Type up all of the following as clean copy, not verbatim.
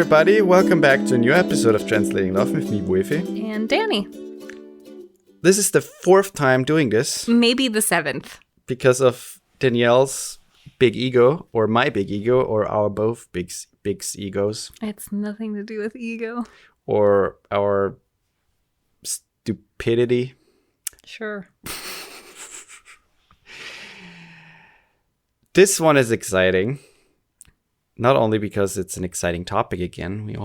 everybody, welcome back to a new episode of Translating Love with me, Woifi. And Dani. This is the 4th time doing this. Maybe the 7th. Because of Danielle's big ego, or my big ego, or our both big egos. It's nothing to do with ego. Or our stupidity. Sure. This one is exciting. Not only because it's an exciting topic again. We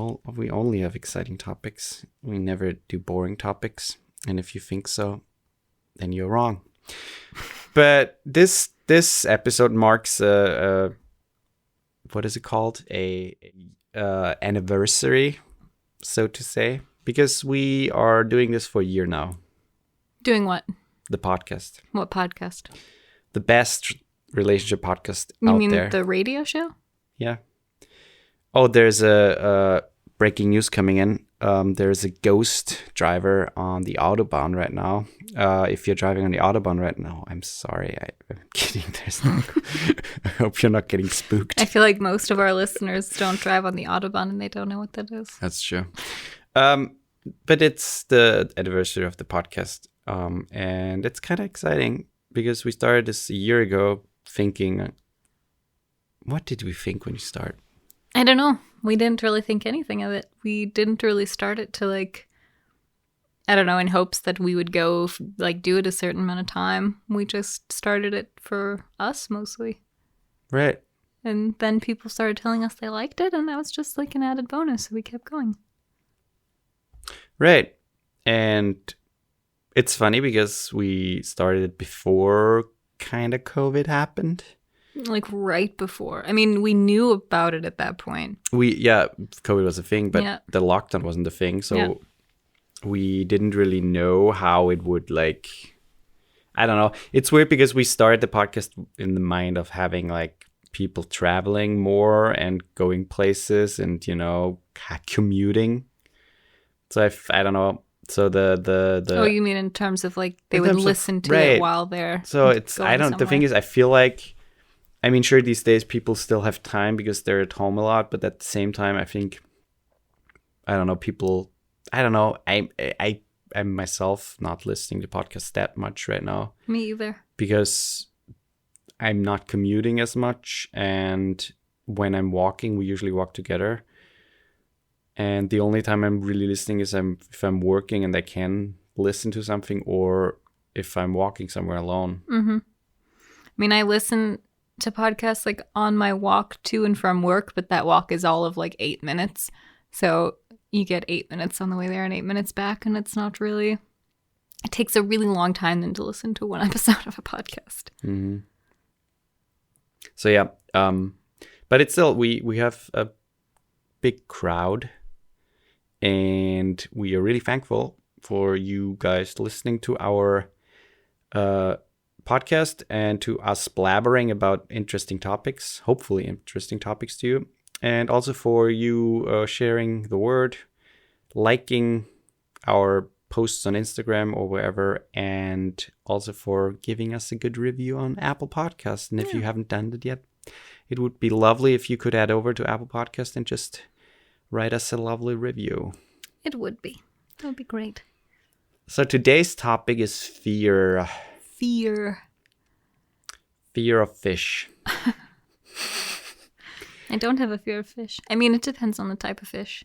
only have exciting topics. We never do boring topics. And if you think so, then you're wrong. But this episode marks what is it called? A anniversary, so to say, because we are doing this for a year now. Doing what? The podcast. What podcast? The best relationship podcast you out mean there. The radio show? Yeah. Oh, there's a breaking news coming in. There's a ghost driver on the Autobahn right now. If you're driving on the Autobahn right now, I'm sorry. I'm kidding. There's no. I hope you're not getting spooked. I feel like most of our listeners don't drive on the Autobahn and they don't know what that is. That's true. But it's the anniversary of the podcast. And it's kind of exciting because we started this a year ago thinking, what did we think when you started? I don't know. We didn't really think anything of it. We didn't really start it to I don't know, in hopes that we would go do it a certain amount of time. We just started it for us mostly. Right. And then people started telling us they liked it, and that was just an added bonus. So we kept going. Right. And it's funny because we started it before kind of COVID happened. Right before. I mean, we knew about it at that point. COVID was a thing, but the lockdown wasn't a thing. So we didn't really know how it would I don't know. It's weird because we started the podcast in the mind of having people traveling more and going places and, commuting. So I don't know. So the Oh, you mean in terms of they would listen to it while they're So it's, the thing is, I feel sure these days people still have time because they're at home a lot, but at the same time, I think, I'm myself not listening to podcasts that much right now. Me either. Because I'm not commuting as much, and when I'm walking, we usually walk together. And the only time I'm really listening is if I'm working and I can listen to something, or if I'm walking somewhere alone. Mm-hmm. I mean, I listen to podcasts on my walk to and from work, but that walk is all of 8 minutes. So you get 8 minutes on the way there and 8 minutes back, and it's not really, it takes a really long time then to listen to one episode of a podcast. Mm-hmm. So yeah, but it's still, we have a big crowd, and we are really thankful for you guys listening to our podcast and to us blabbering about interesting topics, hopefully interesting topics to you, and also for you sharing the word, liking our posts on Instagram or wherever, and also for giving us a good review on Apple Podcasts. And if you haven't done it yet, it would be lovely if you could head over to Apple Podcast and just write us a lovely review. It would be. That would be great. So today's topic is fear. Fear of fish. I don't have a fear of fish. I mean, it depends on the type of fish.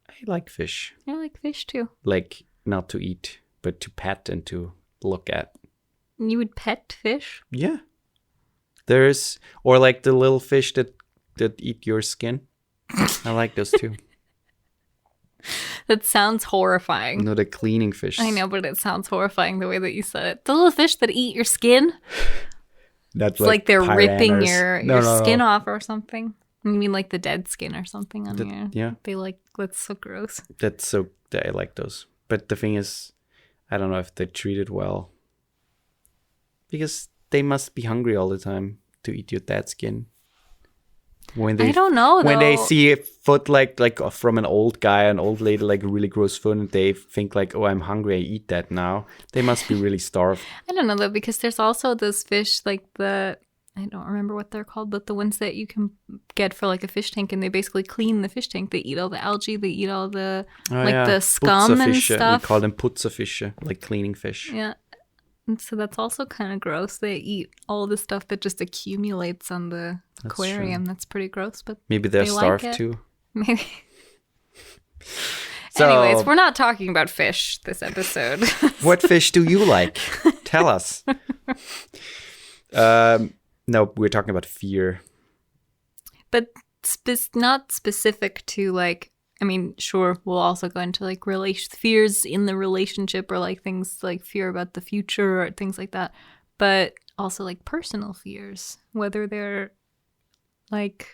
I like fish. I like fish too. Not to eat, but to pet and to look at. You would pet fish? Yeah. There's, or the little fish that eat your skin. I like those too. That sounds horrifying. No, the cleaning fish. I know, but it sounds horrifying the way that you said it. The little fish that eat your skin? That's it's they're piranhas. ripping your skin off or something. You mean the dead skin or something on your... Yeah. They that's so gross. I like those. But the thing is, I don't know if they treat it well. Because they must be hungry all the time to eat your dead skin. I don't know, though. When they see a foot from an old guy, an old lady, a really gross foot, and they think oh, I'm hungry, I eat that now. They must be really starved. I don't know, though, because there's also this fish, I don't remember what they're called, but the ones that you can get for like a fish tank, and they basically clean the fish tank. They eat all the algae, they eat all the the scum and stuff. We call them putzerfische, like cleaning fish. Yeah. And so that's also kind of gross. They eat all the stuff that just accumulates on the aquarium. That's pretty gross, but maybe they're starved like too. Maybe. So, anyways, we're not talking about fish this episode. What fish do you like? Tell us. No, we're talking about fear. But not specific to like, I mean, sure, we'll also go into like fears in the relationship or like things like fear about the future or things like that. But also like personal fears, whether they're like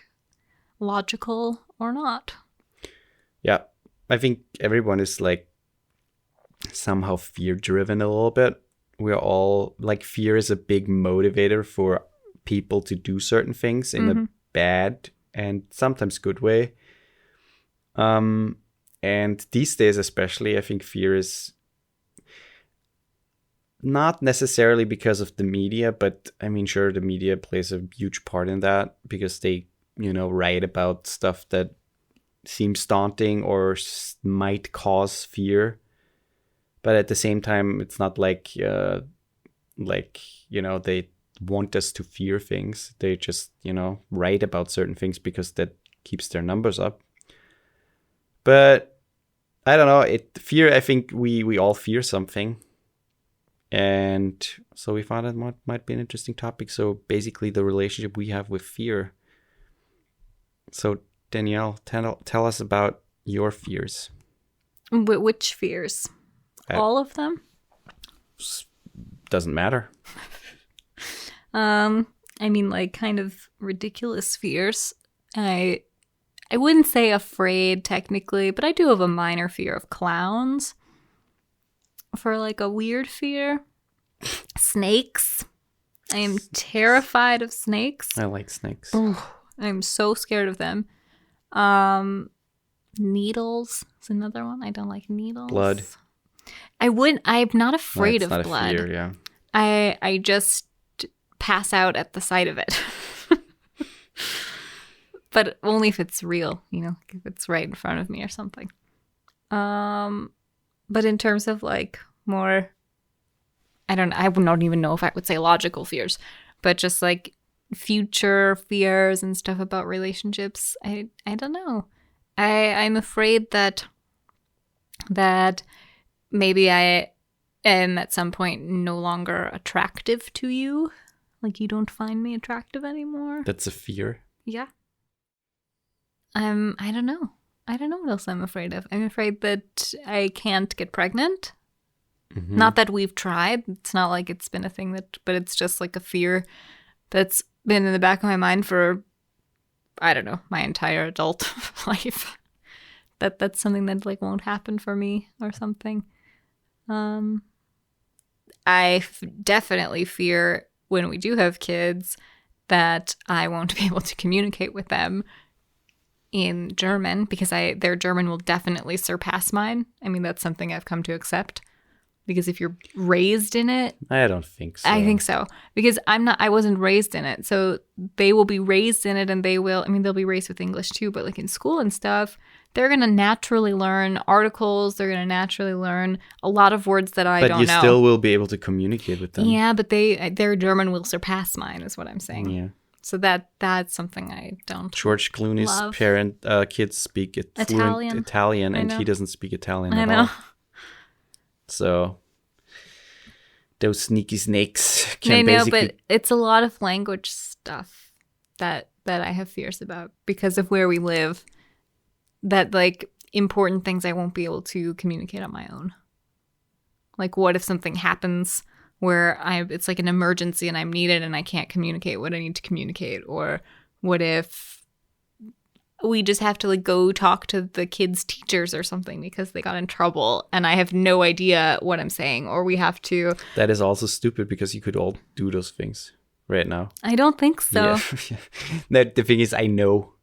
logical or not. Yeah, I think everyone is like somehow fear driven a little bit. We're all like, fear is a big motivator for people to do certain things in a bad and sometimes good way. And these days especially, I think fear is not necessarily because of the media, but I mean, sure, the media plays a huge part in that because they, write about stuff that seems daunting or might cause fear. But at the same time, it's not like, they want us to fear things. They just, write about certain things because that keeps their numbers up. But I don't know. Fear, I think we all fear something. And so we thought it might be an interesting topic. So basically the relationship we have with fear. So Danielle, tell us about your fears. Which fears? All of them? Doesn't matter. I mean, like, kind of ridiculous fears. I wouldn't say afraid technically, but I do have a minor fear of clowns. For like a weird fear, snakes. I am terrified of snakes. I like snakes. I'm so scared of them. Needles is another one. I don't like needles. Blood. I'm not afraid of not blood. A fear, yeah. I just pass out at the sight of it. But only if it's real, if it's right in front of me or something. But in terms of like more, I don't even know if I would say logical fears, but just like future fears and stuff about relationships. I don't know. I'm afraid that maybe I am at some point no longer attractive to you. Like you don't find me attractive anymore. That's a fear. Yeah. I don't know. I don't know what else I'm afraid of. I'm afraid that I can't get pregnant. Mm-hmm. Not that we've tried. It's not like it's been a thing but it's just like a fear that's been in the back of my mind for, I don't know, my entire adult life. That's something that like won't happen for me or something. I definitely fear when we do have kids that I won't be able to communicate with them in German because their German will definitely surpass mine. I mean, that's something I've come to accept because if you're raised in it, I don't think so. I think so because I wasn't raised in it. So they will be raised in it and they'll be raised with English too, but like in school and stuff, they're going to naturally learn articles. They're going to naturally learn a lot of words that I don't know. But you still will be able to communicate with them. Yeah, but their German will surpass mine is what I'm saying. Yeah. So that's something I don't George Clooney's love. Kids speak Italian. fluent Italian, and he doesn't speak Italian at all. So those sneaky snakes can basically... but it's a lot of language stuff that I have fears about because of where we live. That like important things I won't be able to communicate on my own. Like what if something happens where it's like an emergency and I'm needed and I can't communicate what I need to communicate? Or what if we just have to like go talk to the kids' teachers or something because they got in trouble and I have no idea what I'm saying? Or we have to... That is also stupid because you could all do those things right now. I don't think so. Yeah. The thing is, I know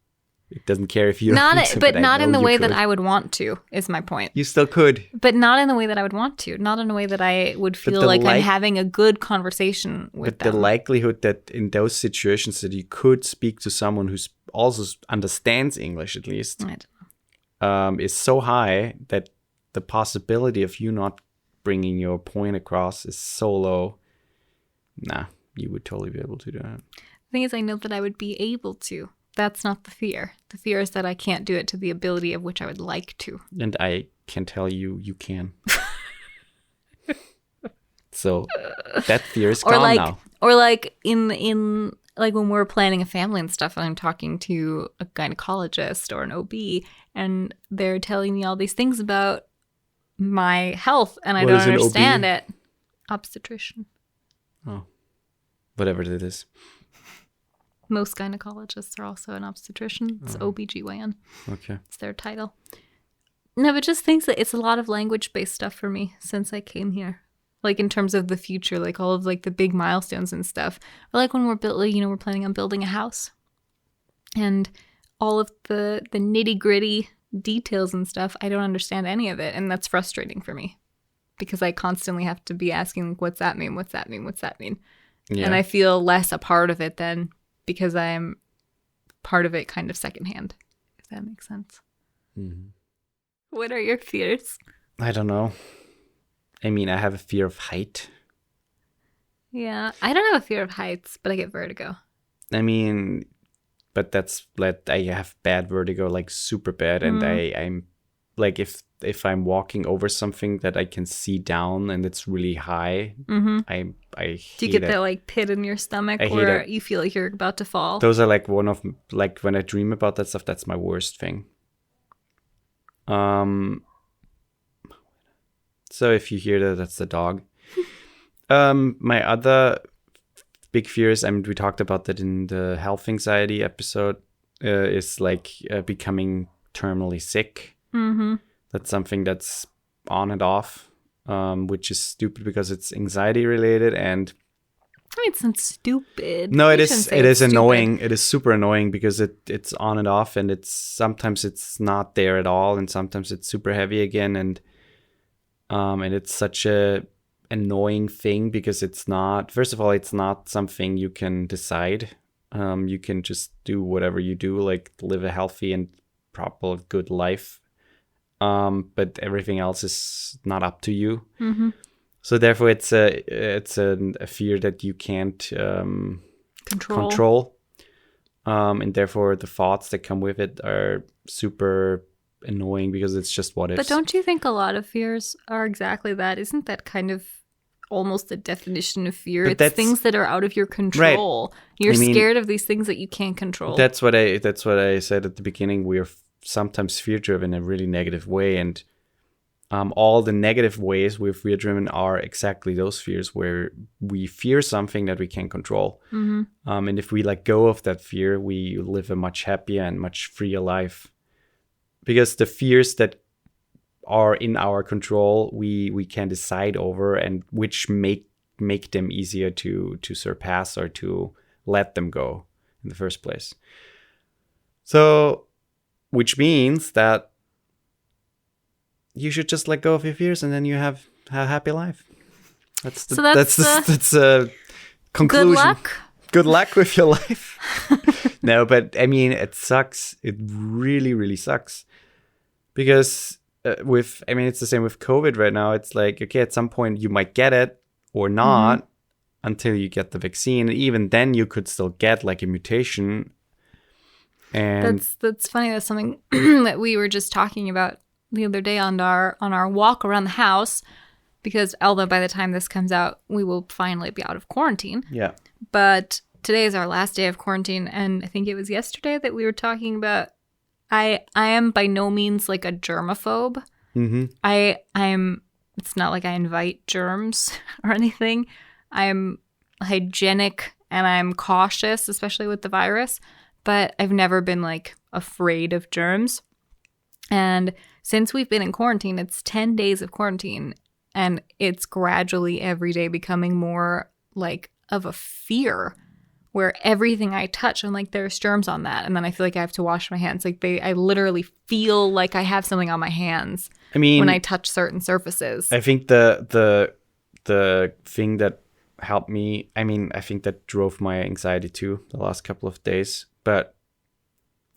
It doesn't care if you don't Not, want to, but not I in know the you way could. that I would want to, is my point. You still could. But not in the way that I would want to. Not in a way that I would feel the like I'm like- having a good conversation with But the them. likelihood that in those situations that you could speak to someone who also understands English at least I don't know. is so high that the possibility of you not bringing your point across is so low. Nah, you would totally be able to do that. The thing is, I know that I would be able to. That's not the fear. The fear is that I can't do it to the ability of which I would like to. And I can tell you, you can. So that fear is gone now. Or like in like when we're planning a family and stuff, and I'm talking to a gynecologist or an OB, and they're telling me all these things about my health, and I What don't is an OB? understand it. Obstetrician. Oh, whatever it is. Most gynecologists are also an obstetrician. It's OBGYN. Okay. It's their title. No, but just thinks that it's a lot of language-based stuff for me since I came here. Like in terms of the future, like all of like the big milestones and stuff. Or like when we're we're planning on building a house. And all of the nitty-gritty details and stuff, I don't understand any of it. And that's frustrating for me. Because I constantly have to be asking, like, what's that mean? What's that mean? What's that mean? Yeah. And I feel less a part of it than because I'm part of it kind of secondhand, if that makes sense. Mm-hmm. What are your fears? I don't know. I mean, I have a fear of height. Yeah, I don't have a fear of heights, but I get vertigo. I mean, but that's like I have bad vertigo, like super bad, and I'm like if I'm walking over something that I can see down and it's really high, I hate Do you get it. that like pit in your stomach I hate where it. you feel like you're about to fall? Those are like one of like when I dream about that stuff, that's my worst thing. So if you hear that, that's the dog. My other big fears, I mean, we talked about that in the health anxiety episode, is like becoming terminally sick. Mm-hmm. That's something that's on and off, which is stupid because it's anxiety related. And I mean, it's not stupid. no, it You is. shouldn't say It it's is stupid. annoying. It is super annoying because it's on and off, and sometimes it's not there at all, and sometimes it's super heavy again, and it's such a annoying thing because it's not. First of all, it's not something you can decide. You can just do whatever you do, like live a healthy and proper good life. But everything else is not up to you. Mm-hmm. So therefore, it's a fear that you can't control. And therefore, the thoughts that come with it are super annoying because it's just what ifs. But don't you think a lot of fears are exactly that? Isn't that kind of almost the definition of fear? But It's that's- things that are out of your control. You're I mean, scared of these things that you can't control. That's what I said at the beginning. We're sometimes fear-driven in a really negative way, and all the negative ways we're fear-driven are exactly those fears where we fear something that we can't control. Mm-hmm. And if we let go of that fear, we live a much happier and much freer life. Because the fears that are in our control, we can decide over, and which make them easier to surpass or to let them go in the first place. So, which means that you should just let go of your fears, and then you have a happy life. That's a conclusion. Good luck. Good luck with your life. No, but I mean, it sucks. It really, really sucks. Because it's the same with COVID right now. It's like, okay, at some point you might get it or not until you get the vaccine. Even then you could still get like a mutation. And That's funny. That's something that we were just talking about the other day on our walk around the house. Because although by the time this comes out, we will finally be out of quarantine. yeah. But today is our last day of quarantine, and I think it was yesterday that we were talking about. I am by no means like a germaphobe. Mm-hmm. I'm. It's not like I invite germs or anything. I'm hygienic and I'm cautious, especially with the virus. But I've never been like afraid of germs. And since we've been in quarantine, it's 10 days of quarantine, and it's gradually every day becoming more like of a fear where everything I touch, I'm like, there's germs on that. And then I feel like I have to wash my hands. Like I literally feel like I have something on my hands when I touch certain surfaces. I think the thing that helped me, I think that drove my anxiety too the last couple of days. But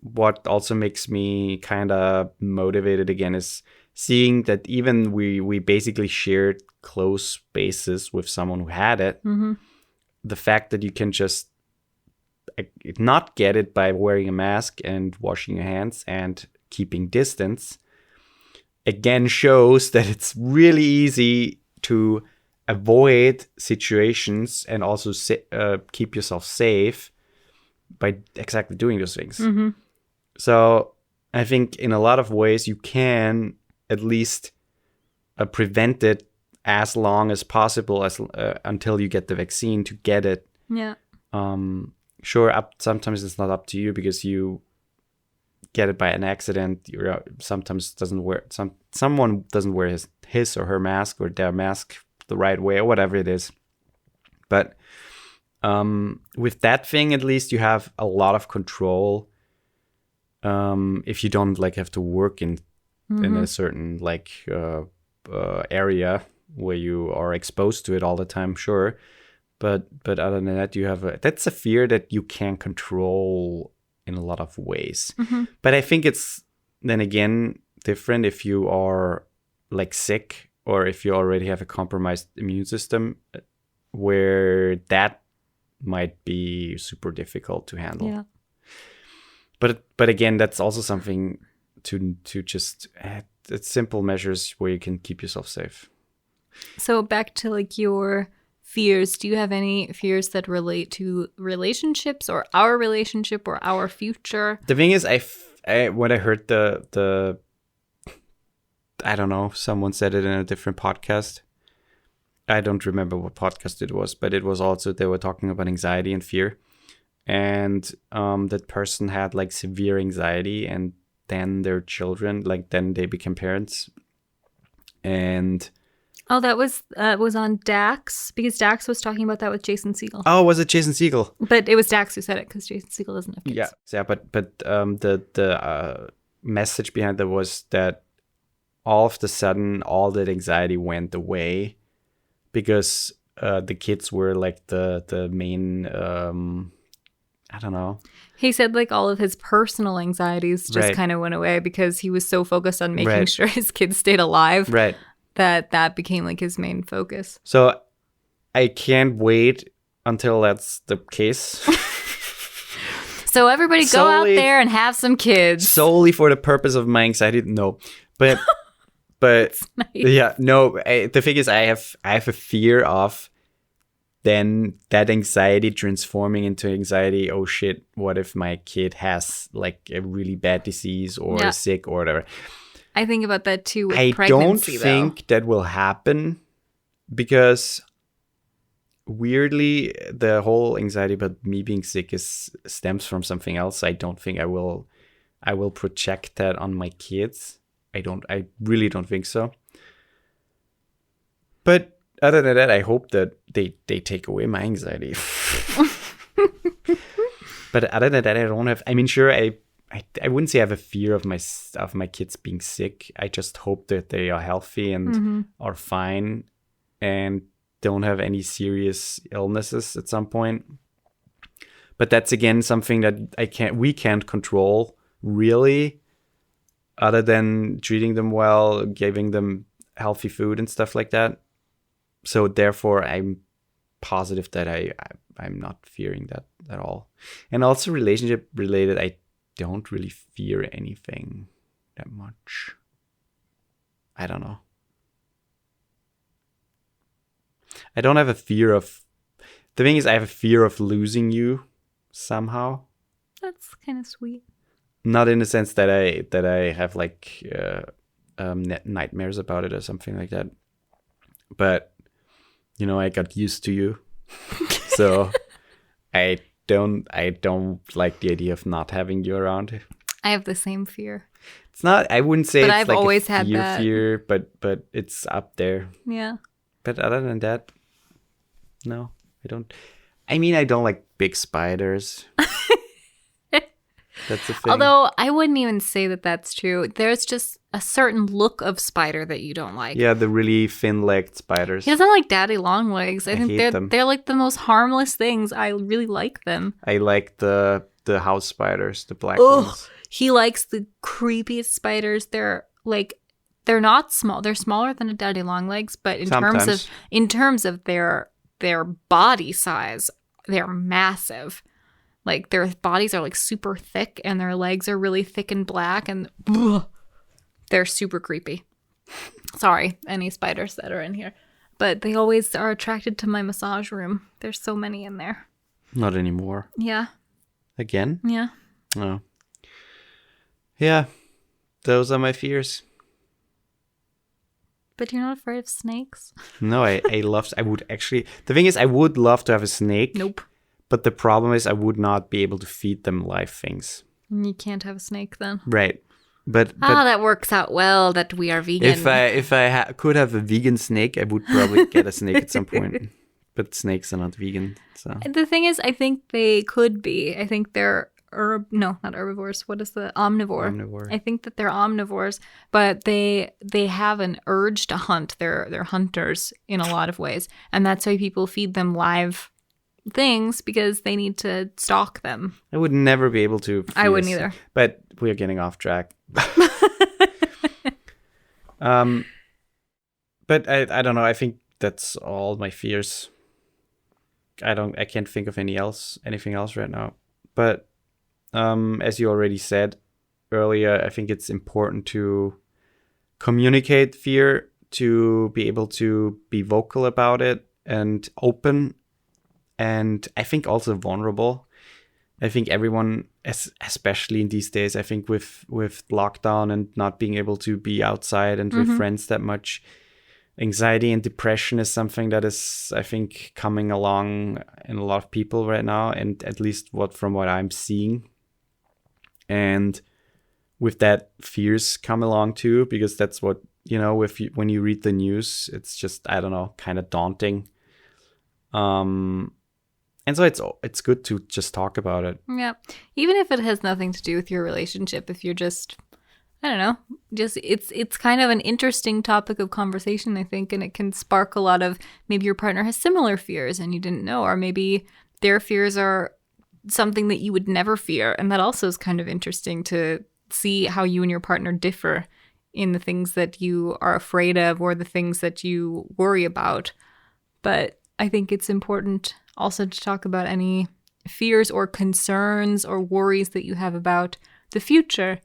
what also makes me kind of motivated again is seeing that even we basically shared close spaces with someone who had it. Mm-hmm. The fact that you can just not get it by wearing a mask and washing your hands and keeping distance again shows that it's really easy to avoid situations and also keep yourself safe by exactly doing those things. Mm-hmm. So I think in a lot of ways you can at least prevent it as long as possible until you get the vaccine to get it. Yeah. Sure, sometimes it's not up to you because you get it by an accident. Sometimes someone doesn't wear his or her mask or their mask the right way or whatever it is. But with that thing, at least you have a lot of control. If you don't have to work in a certain area where you are exposed to it all the time, sure. But other than that, that's a fear that you can control in a lot of ways. Mm-hmm. But I think it's then again different if you are sick or if you already have a compromised immune system, where that might be super difficult to handle. Yeah. But again, that's also something to just it's simple measures where you can keep yourself safe. So back to your fears. Do you have any fears that relate to relationships or our relationship or our future? The thing is, when I heard the I don't know, someone said it in a different podcast. I don't remember what podcast it was, but it was also, they were talking about anxiety and fear. And that person had severe anxiety, and then their children, then they became parents. And oh, that was on Dax, because Dax was talking about that with Jason Segel. Oh, was it Jason Segel? But it was Dax who said it because Jason Segel doesn't have kids. Yeah. But the message behind that was that all of the sudden all that anxiety went away because the kids were the main. I don't know. He said all of his personal anxieties just kind of went away because he was so focused on making sure his kids stayed alive. Right. That became his main focus. So I can't wait until that's the case. So everybody go out there and have some kids. Solely for the purpose of my anxiety. No, but nice. Yeah, no. The thing is, I have a fear of then that anxiety transforming into anxiety. Oh shit! What if my kid has a really bad disease or is sick or whatever? I think about that too with pregnancy. I don't think that will happen because weirdly, the whole anxiety about me being sick stems from something else. I don't think I will project that on my kids. I really don't think so. But other than that, I hope that they take away my anxiety. But other than that, I don't have. I mean, sure, I wouldn't say I have a fear of my kids being sick. I just hope that they are healthy and are fine and don't have any serious illnesses at some point. But that's again something that we can't control really, other than treating them well, giving them healthy food and stuff like that. So therefore, I'm positive that I'm not fearing that at all. And also relationship related, I don't really fear anything that much. I don't know. I don't have a fear of... The thing is, I have a fear of losing you somehow. That's kind of sweet. Not in the sense that I have nightmares about it or something like that. But, I got used to you. So I don't like the idea of not having you around. I have the same fear. It's not, I wouldn't say but it's I've always had that fear, but it's up there. Yeah. But other than that, no, I don't. I mean, I don't like big spiders. That's the thing. Although I wouldn't even say that that's true. There's just a certain look of spider that you don't like. Yeah, the really thin-legged spiders. He doesn't like daddy long legs. I think hate them. they're like the most harmless things. I really like them. I like the house spiders, the black Ugh. ones. He likes the creepiest spiders. They're not small. They're smaller than a daddy long legs, but in terms of their body size, they're massive. Like their bodies are like super thick and their legs are really thick and black and they're super creepy. Sorry, any spiders that are in here. But they always are attracted to my massage room. There's so many in there. Not anymore. Yeah. Again? Yeah. Oh. Yeah. Those are my fears. But you're not afraid of snakes? No, I would actually... The thing is, I would love to have a snake. Nope. But the problem is I would not be able to feed them live things. You can't have a snake then. Right. But that works out well that we are vegan. If I could have a vegan snake, I would probably get a snake at some point. But snakes are not vegan. So the thing is, I think they could be. I think they're not herbivores. What is the omnivore? Omnivore. I think that they're omnivores, but they have an urge to hunt. They're hunters in a lot of ways, and that's why people feed them live things because they need to stalk them. I would never be able to. I wouldn't either. But we're getting off track. But I don't know. I think that's all my fears. I can't think of anything else right now. But as you already said earlier, I think it's important to communicate fear, to be able to be vocal about it and open. And I think also vulnerable. I think everyone, especially in these days, I think with lockdown and not being able to be outside and with friends that much, anxiety and depression is something that is, I think, coming along in a lot of people right now, and at least from what I'm seeing. And with that, fears come along too, because that's what, when you read the news, it's just, I don't know, kind of daunting. And so it's good to just talk about it. Yeah. Even if it has nothing to do with your relationship, if you're just, I don't know, it's kind of an interesting topic of conversation, I think, and it can spark a lot of, maybe your partner has similar fears and you didn't know, or maybe their fears are something that you would never fear. And that also is kind of interesting to see how you and your partner differ in the things that you are afraid of or the things that you worry about. But I think it's important also to talk about any fears or concerns or worries that you have about the future,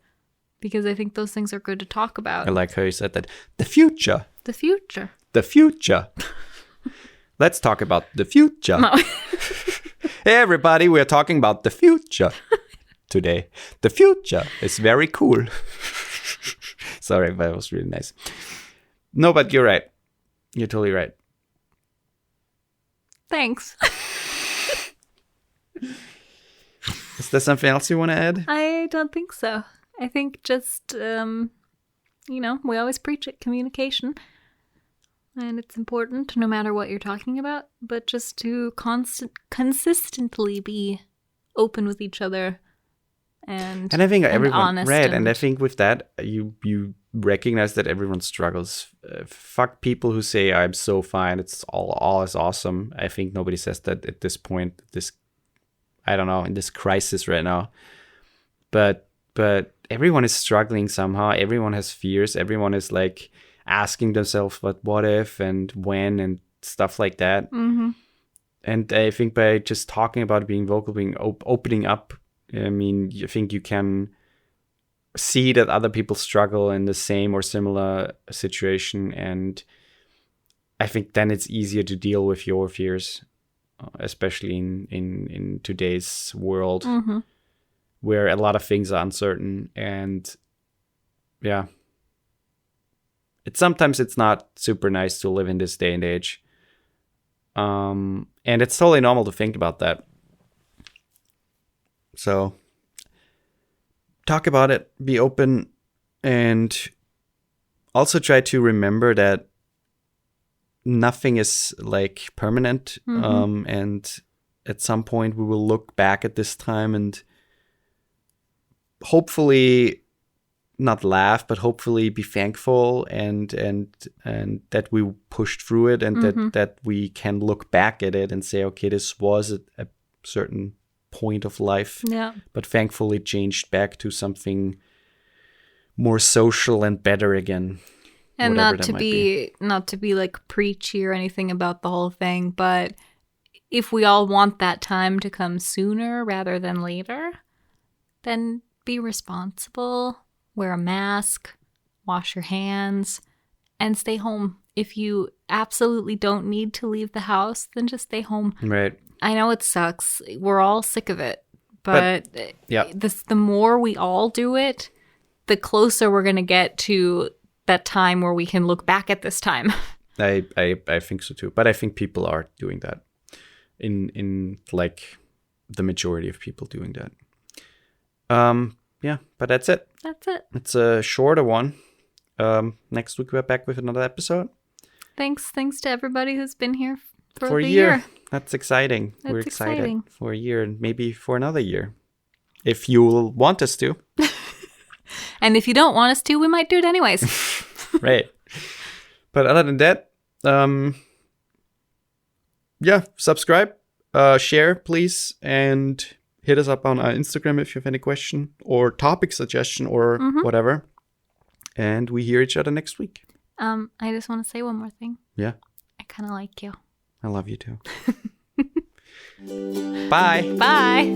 because I think those things are good to talk about. I like how you said that. The future. The future. The future. Let's talk about the future. No. Hey, everybody, we're talking about the future today. The future is very cool. Sorry, but it was really nice. No, but you're right. You're totally right. Thanks. Is there something else you want to add? I don't think so. I think just, we always preach it, communication. And it's important no matter what you're talking about, but just to consistently be open with each other and I think everyone, honest. Right, and I think with that, you recognize that everyone struggles. Fuck people who say, I'm so fine, it's all is awesome. I think nobody says that at this point, in this crisis right now. But everyone is struggling somehow. Everyone has fears. Everyone is like asking themselves what if and when and stuff like that. Mm-hmm. And I think by just talking about being vocal, being opening up, I think you can see that other people struggle in the same or similar situation, and I think then it's easier to deal with your fears, especially in today's world, where a lot of things are uncertain, and yeah, sometimes it's not super nice to live in this day and age, and it's totally normal to think about that. So talk about it, be open, and also try to remember that nothing is like permanent. And at some point we will look back at this time and hopefully not laugh, but hopefully be thankful and that we pushed through it, and that we can look back at it and say, okay, this was a certain point of life, but thankfully changed back to something more social and better again. And not to be like preachy or anything about the whole thing, but if we all want that time to come sooner rather than later, then be responsible, wear a mask, wash your hands, and stay home. If you absolutely don't need to leave the house, then just stay home. Right. I know it sucks. We're all sick of it, but the more we all do it, the closer we're going to get to that time where we can look back at this time. I think so too. But I think people are doing that. In like the majority of people doing that. But that's it. That's it. It's a shorter one. Next week we're back with another episode. Thanks to everybody who's been here for a the year. That's exciting. We're excited exciting. For a year and maybe for another year. If you want us to. And if you don't want us to, we might do it anyways. Right. But other than that, subscribe, share, please, and hit us up on our Instagram if you have any question or topic suggestion or whatever. And we hear each other next week. I just want to say one more thing. Yeah. I kind of like you. I love you too. Bye. Bye.